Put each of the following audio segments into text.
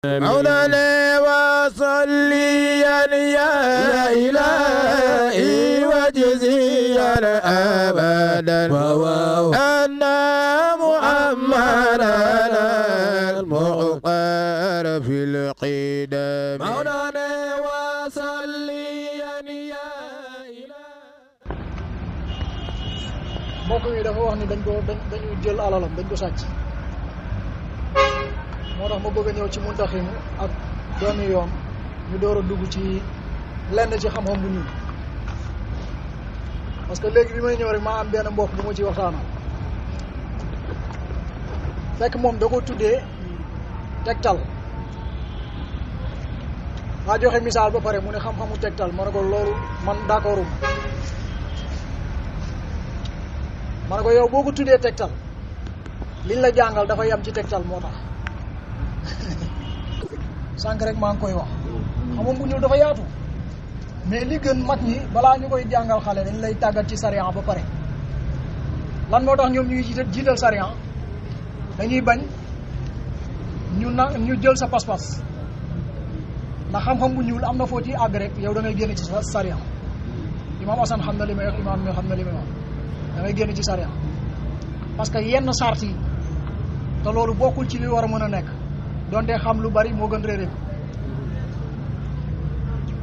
مولانا وصليا يا إلهي وجزيا أبدا أن محمدا المختار في القدم مولانا وصليا يا إلهي mbokk yi dafa wax ni dañu jël alalam dañ ko sàcc moo tax ma bëgg a ñëw ci muntaxim ak benn yoon ñu door a dugg ci lenn ci xam-xam bu ñuul parce que léegi bi may ñëw rek maa am benn mbokk bu ma ci waxtaanal fekk moom da ko tuddee tegtal maa joxe misaal ba pare mu ne xam-xamu tegtal ma ne ko loolu man d'accordum ma ne ko yow boo ko tuddee tegtal liñ la jàngal dafa yam ci tegtal moo tax sànq rek maa ngi koy wax xam-xam bu ñuul dafa yaatu mais li gën mag ñi balaa ñu koy jàngal xale dañ lay tàggat ci sariya ba pare lan moo tax ñoom ñuy jiital sariya dañuy bañ ñu jël sa pas-pas ndax xam-xam bu ñuul am na foo ci àgg rek yow da ngay génn ci sariya imam Assane xam na li may wax imam mi xam na li may wax da ngay génn ci sariya parce que yenn sart yi te loolu bokkul ci li war a mën a nekk donte xam lu bari moo gën réere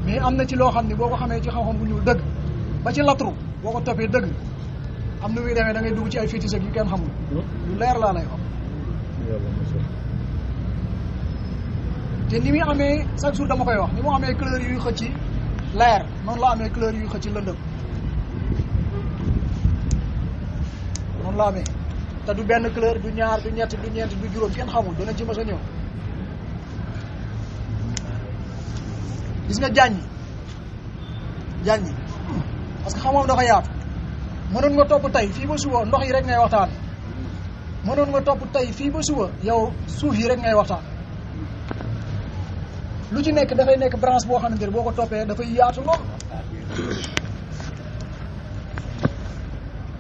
mais am na ci loo xam ni boo ko xamee ci xam-xam bu ñuul dëgg ba ci latru boo ko toppee dëgg am na muy demee da ngay dugg ci ay fétiche ak yu kenn xamul lu leer laa lay wax te ni muy amee chaque jour dama koy wax ni mu amee couleur yuy xëcc leer noonu la amee couleur yuy xëcc lëndëm noonu la amee te du benn couleur du ñaar du ñett du ñeent du juróom kenn xamul dana ci mës a ñëw gis nga jàññi parce que xam-xam dafa yaatu mënoon nga topp tey fii ba suba ndox yi rek ngay waxtaan mënoon nga topp tey fii ba suba yow suuf yi rek ngay waxtaan lu ci nekk dafay nekk branche boo xamante ne boo ko toppee dafay yaatu lool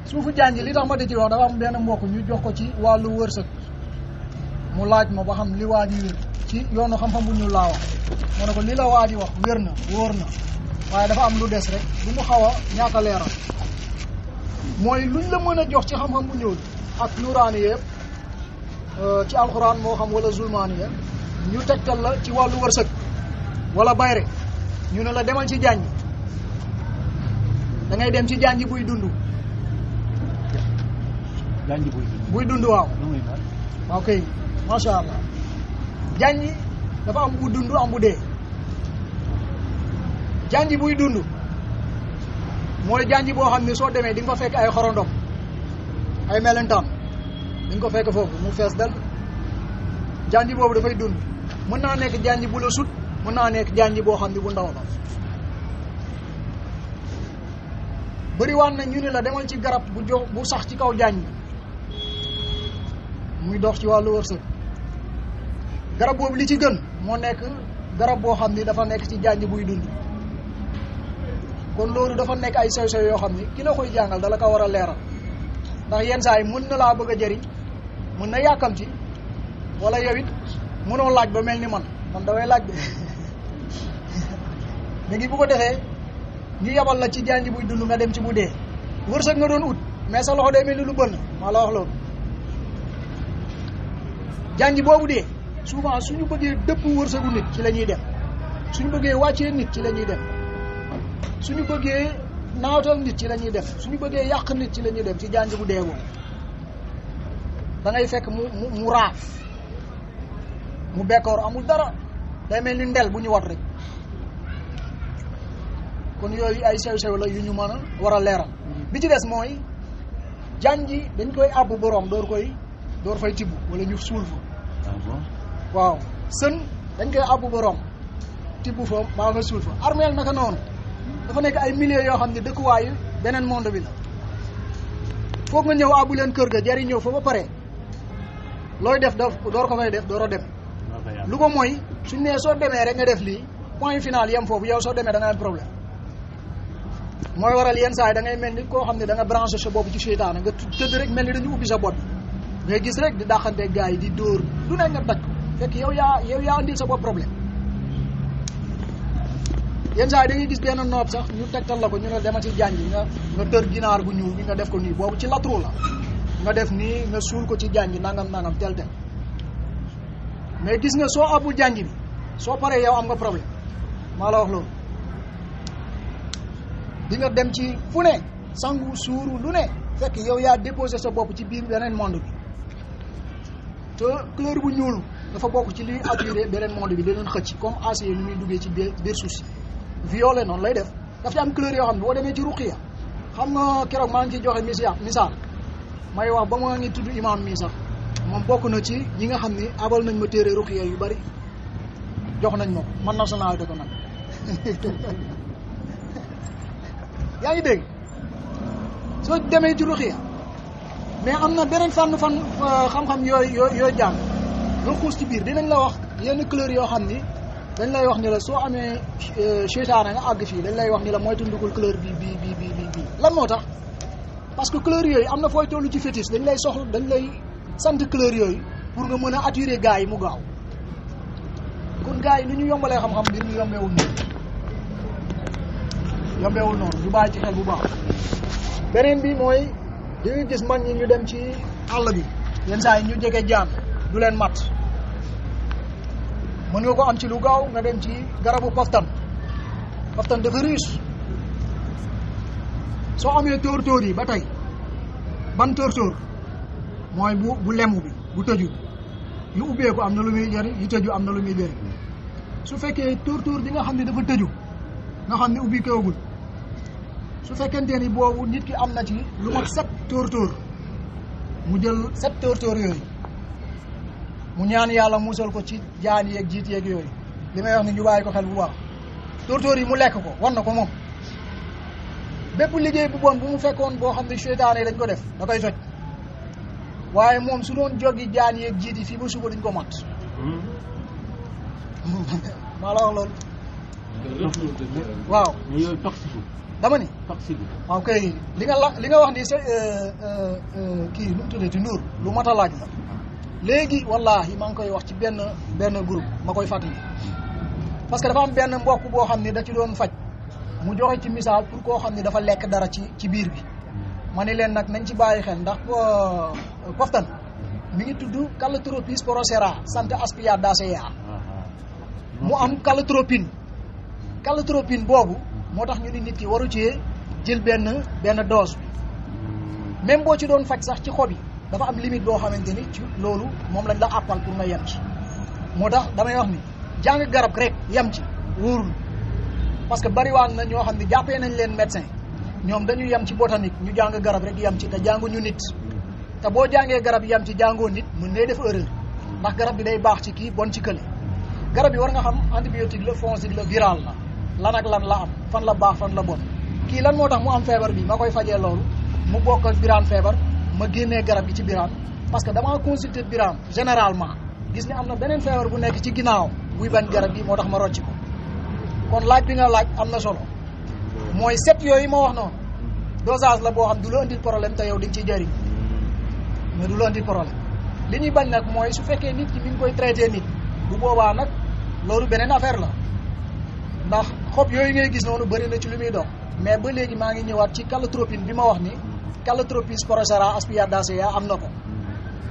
suufu jànji li tax ma di ci wax dafa am benn mbokk ñu jox ko ci wàllu wërsëg mu laaj ma ba xam li waa ji wér ci yoonu xam-xam bu ñu laa wax ma ne ko li la waa ji wax wér na wóor na waaye dafa am lu des rek lu mu xaw a ñàkk a leeral mooy luñ la mën a jox ci xam-xam bu ñuul ak nuraani yëpp ci alxuraan moo xam wala zulmaani ya ñu tegtal la ci wàllu wërsëg wala bayre ñu ne la demal ci jànj da ngay dem ci jànj buy dund buy dund waaw waaw kay macha allah jànj dafa am bu dund am bu dee jànj buy dund mooy jànj boo xam ne soo demee di nga fa fekk ay xorondom ay melentaan di nga ko fekk foofu mu fees dal jànj boobu dafay dund mën naa nekk jànj bu la sut mën naa nekk jànj boo xam ne bu ndaw la bëriwaan na ñu ne la demal ci garab bu sax ci kaw jànj muy dox ci wàllu wërsëg garab boobu li ci gën moo nekk garab boo xam ni dafa nekk ci jànj buy dund kon loolu dafa nekk ay sew-sew yoo xam ni ki la koy jàngal dala ko war a leeral ndax yenn saa yi mën na laa bëgg a jëriñ mën na yàkkamti wala yow it mënoo laaj ba mel ni man damay laaj de léegi bu ko defee ñu yabal la ci jànj buy dund nga dem ci bu dee wërsëg nga doon ut mais sa loxo day mel ni lu bënn maa la wax loolu jànj boobu dee souvent suñu bëggee dëpp wërsëgu nit ci la ñuy dem suñu bëggee wàccee nit ci la ñuy dem suñu bëggee naawtal nit ci la ñuy def suñu bëggee yàq nit ci la ñuy dem ci jànj bu dee boobu da ngay fekk mu raaf mu bekkoor amul dara day mel ni ndel bu ñu wat rek kon yooyu ay sew-sew la yu ñu mën a war a leeral bi ci des mooy jànj dañ koy àbb boroom door fay tibb wala ñu suul fa waaw sën dañ koy àbb boroom tibb fa maa nga suul fa armeel naka noonu dafa nekk ay milliers yoo xam ne dëkkuwaayu beneen monde bi la foog nga ñëw àbbu leen kër ga jariñoo fa ba pare looy def door ko fay def door a dem lu ko mooy suñ nee soo demee rek nga def lii point final yem foofu yow soo demee da nga am problème mooy waral yenn saa yi da ngay mel ni koo xam ne da nga branché sa bopp ci seytaane nga tëdd rek mel ni dañu ubbi sa bopp ngay gis rek di dàqante gars yi di dóor lu ne nga daj fekk yow yaa andil sa bopp problème yenn saa yi da ngay gis benn noob sax ñu tegtal la ko ñu ne dema ci janj nga tër ginaar gu ñuul bi nga def ko nii boobu ci latru la nga def nii nga suul ko ci janj nangam tel mais gis nga soo abul janj bi soo paree yow am nga problème maa la wax loolu di nga dem ci fu ne sangu suuru lu ne fekk yow yaa déposé sa bopp ci biir beneen monde bi te couleur bu ñuul dafa bokk ci liy attiré beneen monde bi leneen xëcc comme acier ni muy duggee ci biir suuf si violet noonu lay def daf ci am couleur yoo xam ne boo demee ci ruqiya xam nga keroog maa ngi ciy joxe misaal may wax ba ma ngi tudd imam mii sax moom bokk na ci ñi nga xam ni abal nañ ma téere ruqiya yu bari jox nañ ma ko man nationalité ko nag yaa ngi dégg soo demee ci ruqiya mais am na beneen fànn xam-xam yooyu jàng loo xuus ci biir dinañ la wax yenn couleur yoo xam ni dañ lay wax ni la soo amee seytaane nga àgg fii dañ lay wax ni la mooy tundugul couleur bi lan moo tax parce que couleur yooyu am na fooy tollu ci fétiche dañ lay sant couleur yooyu pour nga mën a attirer gars yi mu gaaw kon gars yi ni ñu yombalee xam-xam mbir ñu yombeewul noonu ñu bàyyi ci xel bu baax beneen bi mooy di nga gis mag ñi ñu dem ci àll bi yenn saa yi ñu jege jaan du leen mat mën nga ko am ci lu gaaw nga dem ci garabu paftan dafa riche soo amee tóor yi ba tey ban tóor mooy bu lemu bi bu tëju yu ubbeeku am na lu muy jëriñ yu tëju am na lu muy jëriñ su fekkee tóor bi nga xam ne dafa tëju nga xam ne ubbi kawagul su fekkente ni boobu nit ki am na ci lu mat 7 tóor mu jël 7 tóor yooyu mu ñaan yàlla musal ko ci jaan yeeg jiit yeeg yooyu li may wax ni ñu bàyyi ko xel bu baax tóor yi mu lekk ko war na ko moom bépp liggéey bu bon bu mu fekkoon boo xam ne seytaane dañ ko def da koy soj waaye moom su doon joggi jaan yeeg jiit yi fii ba suba dañ ko mat maa la wax loolu waaw dama ni waaw kay li nga wax ni kii nu mu tuddati Nour lu mat a laaj la léegi wallahi maa ngi koy wax ci benn groupe ma koy fàttali parce que dafa am benn mbokk boo xam ne da ci doon faj mu joxe ci misaal pour koo xam ne dafa lekk dara ci biir bi ma ne leen nag nañ ci bàyyi xel ndax poftan mi ngi tudd Calotropis porosera santé aspiidacea mu am calotropine boobu moo tax ñu ni nit ki waru ci jël benn dose bi même boo ci doon faj sax ci xob yi dafa am limite boo xamante ni ci loolu moom lañ la àppal pour nga yem ci moo tax damay wax ni jàng garab rek yem ci wóorul parce que bariwaan na ñoo xam ne jàppee nañ leen médecin ñoom dañu yem ci botanique ñu jàng garab rek yem ci te jànguñu nit te boo jàngee garab yem ci jàngoo nit mën ngay def erreur ndax garab bi day baax ci kii bon ci kële garab yi war nga xam antibiotique la fongicide la viral la lan ak lan la am fan la baax fan la bon kii lan moo tax mu am feebar bi ma koy fajee loolu mu bokk ak biraan feebar ma génnee garab gi ci biraan parce que damaa consulter biraan généralement gis ne am na beneen feebar bu nekk ci ginnaaw buy bañ garab gi moo tax ma rocci ko kon laaj bi nga laaj am na solo mooy 7 yooyu ma wax noonu dosage la boo xam du la indil problème te yow di nga ciy jëriñ mais du la indil problème li ñuy bañ nag mooy su fekkee nit ki mi ngi koy traité nit bu boobaa nag loolu beneen affaire la ndax xob yooyu ngay gis noonu bëri na ci lu muy dox mais ba léegi maa ngi ñëwaat ci calotropine bi ma wax ni Calotropis porosera aspiidacea am na ko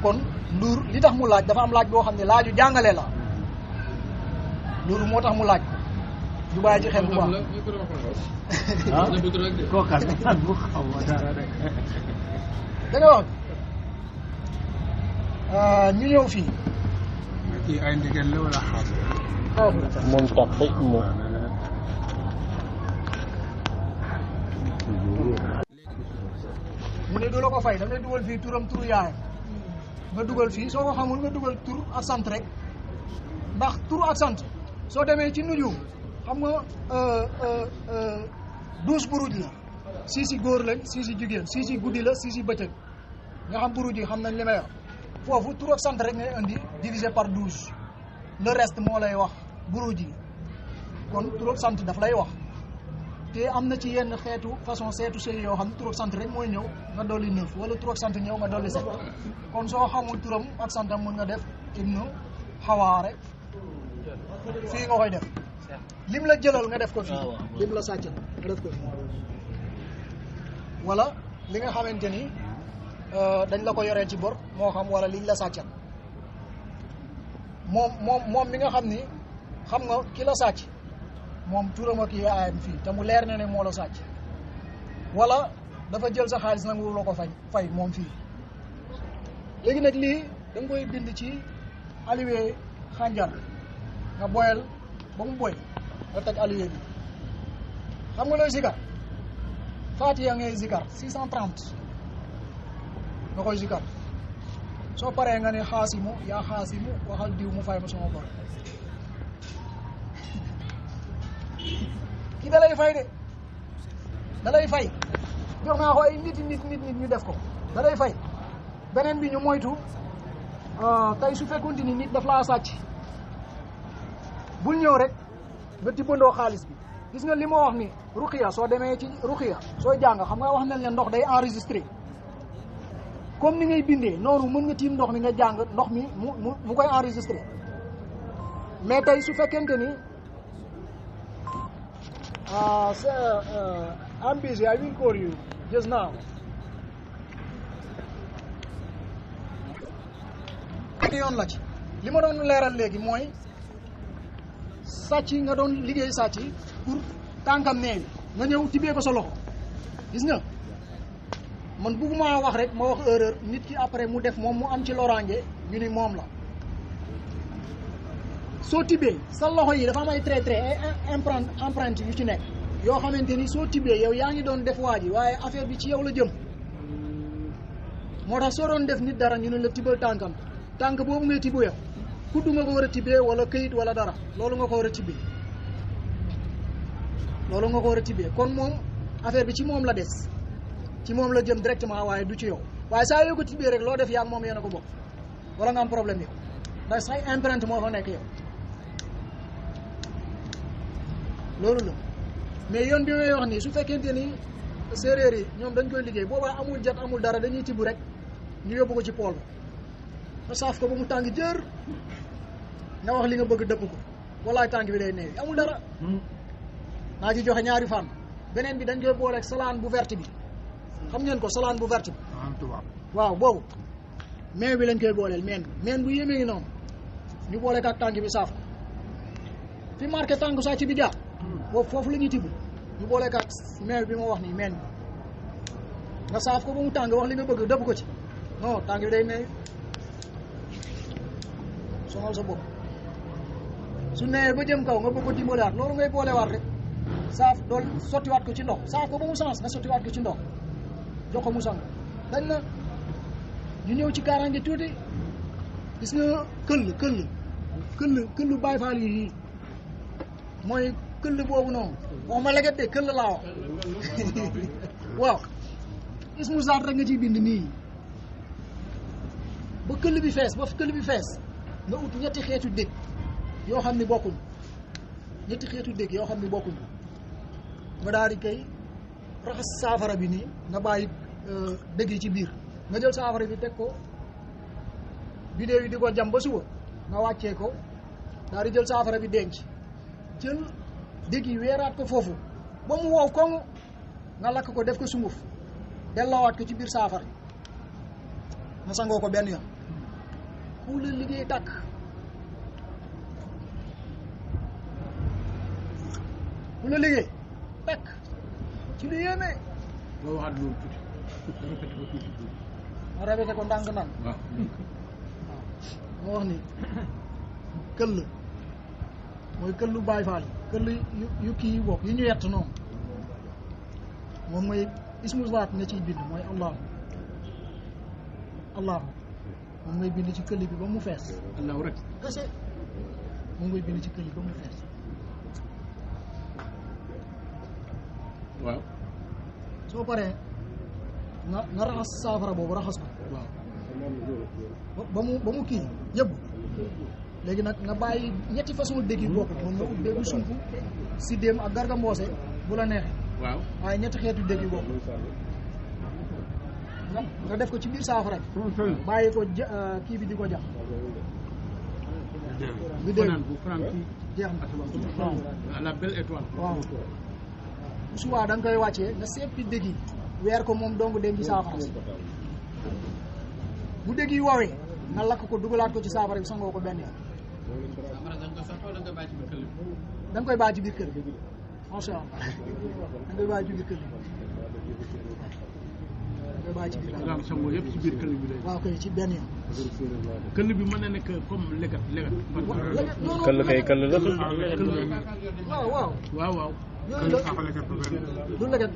kon Ndour li tax mu laaj dafa am laaj boo xam ne laaju jàngale la loolu moo tax mu laaj du bàyyi ci xel bu baax da nga wax ñu ñëw fii kii ay ndigal la wala xam moom tax moom mu ne du la ko fay da ngay dugal fii turam turu yaayam nga dugal fii soo ko xamul nga dugal tur ak sant rek ndax tur ak sant soo demee ci nujum xam nga 12 buruj la 6 góor lañ 6 jigéen 6 guddi la 6 bëccëg nga xam buruj yi xam nañ li may wax foofu tur ak sant rek ngay indi divisé par 12 le reste moo lay wax buruj yi kon tur ak sant daf lay wax te am na ci yenn xeetu façon seetu sëy yoo xam ne tur ak sant rek mooy ñëw nga dolli 9 wala tur ak sant ñëw nga dolli 7 kon soo xamul turam ak santam mën nga def ibnu xawaare fii nga koy def lim la jëlal nga def ko fii lim la sàccal nga def ko fii wala li nga xamante ni dañ la ko yoree ci bor moo xam wala liñ la sàccal moom mi nga xam ni xam nga ki la sàcc moom turam ak yaayam fii te mu leer na ne moo la sàcc wala dafa jël sa xaalis nangu la ko fay moom fii léegi nag lii da nga koy bind ci aliwe xànjar nga boyal ba mu boy nga teg aliwe bi xam nga looy zikar Fatiha ngay zikar 630 nga koy zikar soo paree nga ne xaasimu yaa xaasimu waxal diw mu fay ma sama bor ki da lay fay de da lay fay jox naa ko ay nit ñu def ko da lay fay beneen bi ñu moytu tey su fekkonte ni nit daf laa sàcc bul ñëw rek nga tibbandoo xaalis bi gis nga li ma wax ni ruqiya soo demee ci ruqiya sooy jàng xam nga wax nañ leen ndox day enregistré comme ni ngay bindee noonu mën nga tiim ndox mi nga jàng ndox mi mu koy enregistré mais tey su fekkente ni I'm busy, I will call you just now. yoon la ci li ma doon leeral léegi mooy sàcc nga doon liggéey sàcc pour tànkam nee nga ñëw tibbee ko sa loxo gis nga man bugguma wax rek ma wax erreur nit ki après mu def moom mu am ci loraange ñu ni moom la soo tibbee sa loxo yi dafa am ay trait ay empreinte yu ci nekk yoo xamante ni soo tibbee yow yaa ngi doon def waa ji waaye affaire bi ci yow la jëm moo tax soo doon def nit dara ñu ne la tibbal tànkam tànk boobu ngay tibb yow kuddu nga ko war a tibbee wala këyit wala dara loolu nga ko war a tibbee kon moom affaire bi ci moom la des ci moom la jëm directement waaye du ci yow waaye saa yoo ko tibbee rek loo def yaa moom yéen a ko bokk wala nga am problème yow ndax say empreinte moo fa nekk yow loolu la mais yoon bi may wax nii su fekkente ni séeréer yi ñoom dañ koy liggéey boobaa amul jat amul dara dañuy tibb rek ñu yóbbu ko ci pool ba nga saaf ko ba mu tàng jër nga wax li nga bëgg dëpp ko walaay tàng bi day neewi amul dara naa ci joxe ñaari fànn beneen bi dañ koy booleeg salaan bu verte bi xam ngeen ko salaan bu verte bi waaw boobu meew bi lañ koy booleel meen bu yéemee ngi noonu ñu booleeg ak tàng bi saaf ko fi marqué tàng sàcc bi jaar boobu foofu la ñuy tibb ñu booleeg ak meew bi ma wax nii meen bi nga saaf ko ba mu tàng wax li nga bëgg dëpp ko ci non tàng bi day neewi sonal sa bopp su nee ba jëm kaw nga bëgg ko dimbalaat loolu ngay boolewaat rek saaf dool sottiwaat ko ci ndox saaf ko ba mu sens nga sottiwaat ko ci ndox jox ko mu sang dañ na ñu ñëw ci kaaraange tuuti gis nga këll Baay Faal yi mooy këll boobu noonu wax ma leget de këll laa wax waaw ismu zaat rek nga ciy bind nii ba këll bi fees nga ut ñetti xeetu dég yoo xam ni bokkuñ nga daal di koy raxas saafara bi nii nga bàyyi dég yi ci biir nga jël saafara bi teg ko bidéew yi di ko jam ba suba nga wàccee ko daal di jël saafara bi denc jël dég yi weeraat ko foofu ba mu wow koŋ nga lakk ko def ko sunguf delloowaat ko ci biir saafara nga sangoo ko benn yoon ku la liggéey tàkk ci lu yéeme nga waxaat loolu tuuti ma répété ko ndànk naan waaw moo wax ni këll mooy këllu Baay Faal këll yu kii yi bokk yu ñu yett noonu moom mooy ismu zaat nga ciy bind mooy allah moom ngay bind ci këll bi ba mu fees allahu rek kese moom ngay bind ci këll bi ba mu fees waaw soo paree nga raxas saafara boobu raxas ko waaw ba mu kii yëbb léegi nag nga bàyyi ñetti façon dégg yi bokk moom nga ut déggu sump siddéem ak garga mboose bu la neexee waaw waaye ñetti xeetu dégg yi bokk nga def ko ci biir saafara bi bàyyi ko kii bi di ko jax biddéew bu fanaan ci jeex na la belle étoile. waaw bu subaa da nga koy wàccee nga seppi dëgg yi weer ko moom dong denc saafara si bu dëgg yi woowee nga lakk ko dugalaat ko ci saafara bi sangoo ko benn yoon da nga koy bàyyi ci biir kër gi macha allah da nga koy bàyyi ci biir kër gi da nga koy bàyyi ci biir kër gi sangoo yëpp ci biir këll bi lay. waaw kay ci benn yoon këll bi mën na nekk comme legat. këll kay këll la. waaw waaw waaw. du legat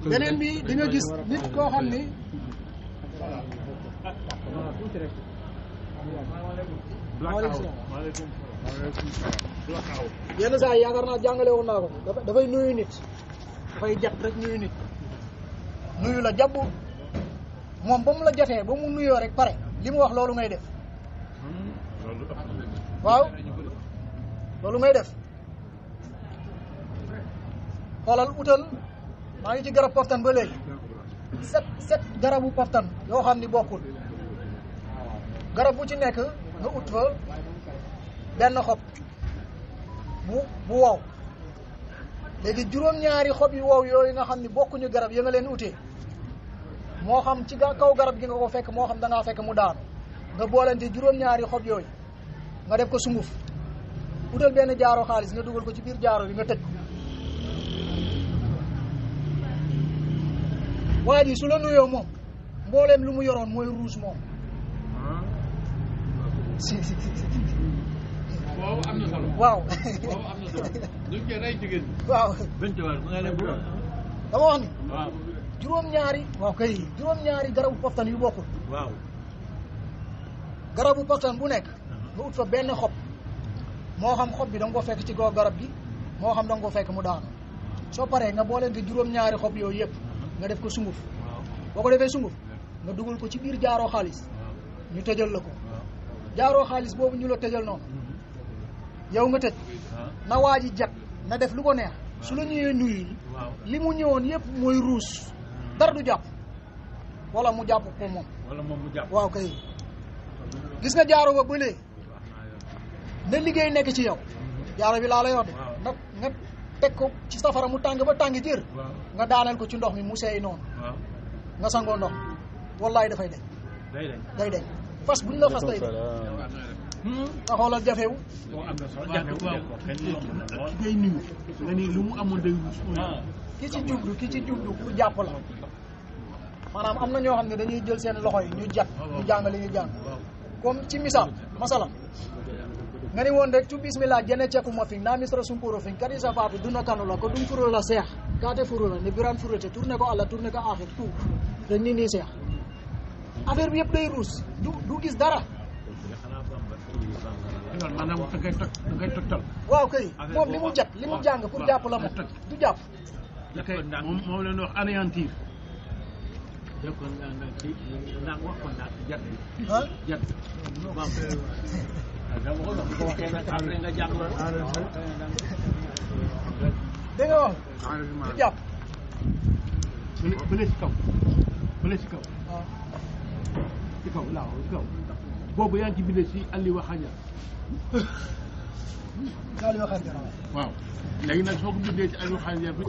beneen bi di nga gis nit koo xam ni yenn saa yi yaakaar naa jàngale woon naa ko dafay nuyu nit dafay jat rek nuyu nit nuyu la jàpp moom ba mu la jotee ba mu nuyoo rek pare li mu wax loolu ngay def waaw loolu ngay def xoolal utal maa ngi ci garab poftan ba léegi set garabu poftan yoo xam ni bokkul garab bu ci nekk nga ut fa benn xob bu wow léegi juróom-ñaari xob yu wow yooyu nga xam ni bokkuñu garab ya nga leen utee moo xam ci kaw garab gi nga ko fekk moo xam da ngaa fekk mu daanu nga boolante juróom-ñaari xob yooyu nga def ko sunguf utal benn jaaro xaalis nga dugal ko ci biir jaaro bi nga tëj waa ji su la nuyoo moom mbooleem lu mu yoroon mooy ruus moom waaw am na solo. waaw waaw am na solo. duñ cee rey jigéen. waaw dama wax ni waaw. juróom-ñaari waaw kay juróom-ñaari garabu poftan yu bokkul waaw. garabu poftan bu nekk nga ut fa benn xob moo xam xob bi da nga ko fekk ci kaw garab gi moo xam da nga ko fekk mu daanu soo paree nga booleente juróom-ñaari xob yooyu yëpp nga def ko sunguf boo ko defee sunguf nga dugal ko ci biir jaaroo xaalis ñu tëjal la ko jaaroo xaalis boobu ñu la tëjal noonu yow nga tëj na waa ji jat na def lu ko neex su la ñëwee nuyu li mu ñëwoon yëpp mooy ruus dara du jàpp wala mu jàpp ko moom waaw kay gis nga jaaro ba bëlee na liggéey nekk ci yow jaaro bi laa lay wax de nag nga teg ko ci safara mu tàng ba tàng jër nga daaneel ko ci ndox mi mu seey noonu nga sangoo ndox wallaay dafay deñ day deñ fas buñ la fas day deñ nga xoolal jafewu day nuyu nga ni lu mu amoon day wus ki ci jublu pour jàpp la maanaam am na ñoo xam ne dañuy jël seen loxo yi ñu jat ñu jàng li ñu jàng comme ci misaal masalan nga ni woon rek cu bismillah jene cekuma fin na misra sumpuro fin kadi sa faatu duna kanu la ko ɗum furo la seex kate furo la ne biran furete tourné ko Allah tourné ko axir tout rek ni seex affaire bi yëpp day ruus du gis dara maanaam da ngay tottal waaw kay moom li mu jat li mu jàng pour jàpp la moom du jàpp moom leen wax anéantir ah jat dégg nga wax du jàpp bële si kaw waaw ci kaw laaw ci kaw boobu yaa ngi ci bindee si Ali Waxaña daal di waxal waaw léegi nag soo ko bindee ci Ali Waxaña bi